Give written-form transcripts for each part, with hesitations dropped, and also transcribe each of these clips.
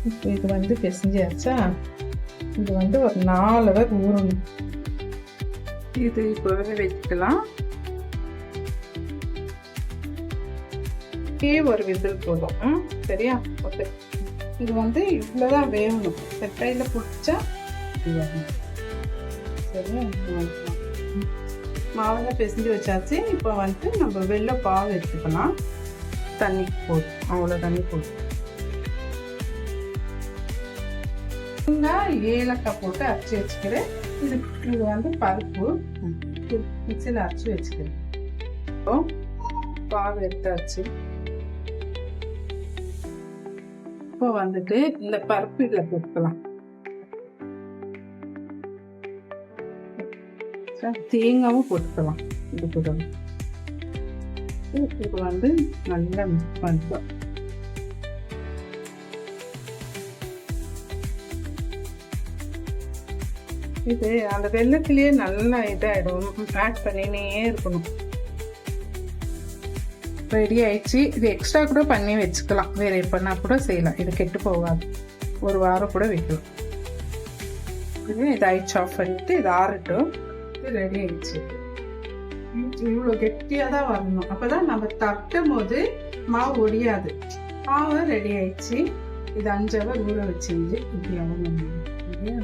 இப்போ இது வந்து பிசைஞ்சாச்சா, இது வந்து ஒரு 4 ஹவர் ஊறணும். இது இப்போவே வச்சுக்கலாம். ஒரு விசில் போதும். சரியா? ஓகே. இது வந்து இவ்வளோதான் வேகணும். செட்டையில் பிடிச்சா சரியா? மாவெல்லாம் பிசைஞ்சு வச்சாச்சு. இப்போ வந்து நம்ம வெள்ளை பாவு எடுத்துக்கலாம். தண்ணி போதும், அவ்வளோ தண்ணி போதும். ஏலக்காய் போட்டு அரைச்சி வச்சுக்கிறேன். இது வந்து பருப்பு மிக்சியில் அரைச்சி வச்சுக்கிறேன். இப்போ பாவு எடுத்தாச்சு. இப்போ வந்துட்டு இந்த பருப்பு இதில் போட்டுக்கலாம். தேங்காவும் போட்டுக்கலாம். இது கூட இது வந்து நல்லா மிக்ஸ் பண்ணிக்கலாம். இது அந்த வெள்ளத்திலேயே நல்லா இதாகிடும். ஆட் பண்ணினே இருக்கணும். ரெடி ஆயிடுச்சு. இது எக்ஸ்ட்ரா கூட பண்ணி வச்சுக்கலாம். வேறு எப்போனா கூட செய்யலாம். இது கெட்டு போகாது. ஒரு வாரம் கூட வைக்கலாம். இது ஆயிடுச்சு. ஆஃப் பண்ணிட்டு இது ஆறட்டும். இது ரெடி ஆயிடுச்சு. இவ்வளோ கெட்டியாக தான் வரணும். அப்போ தான் நம்ம தட்டும் போது மாவு ஒடியாது. மாவு ரெடி ஆயிடுச்சு. இது 5 ஹவர் ஊற வச்சுருந்து இப்படி ஆகணும். இல்லையா?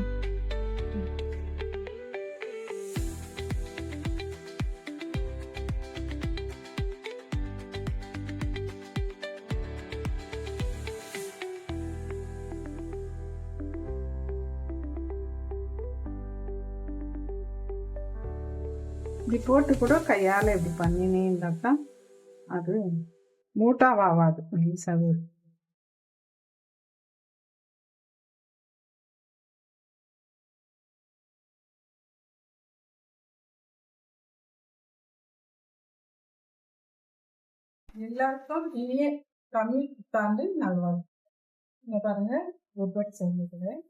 இப்படி போட்டு கூட கையால் இப்படி பண்ணினே இருந்தால் தான் அது மூட்டாவாகாது. ஈஸாகவே எல்லாருக்கும் இனிய தமிழ் புத்தாண்டு நல்வாழ்வு. இங்கே பாருங்க, ஒப்பட் செஞ்சுக்கிறேன்.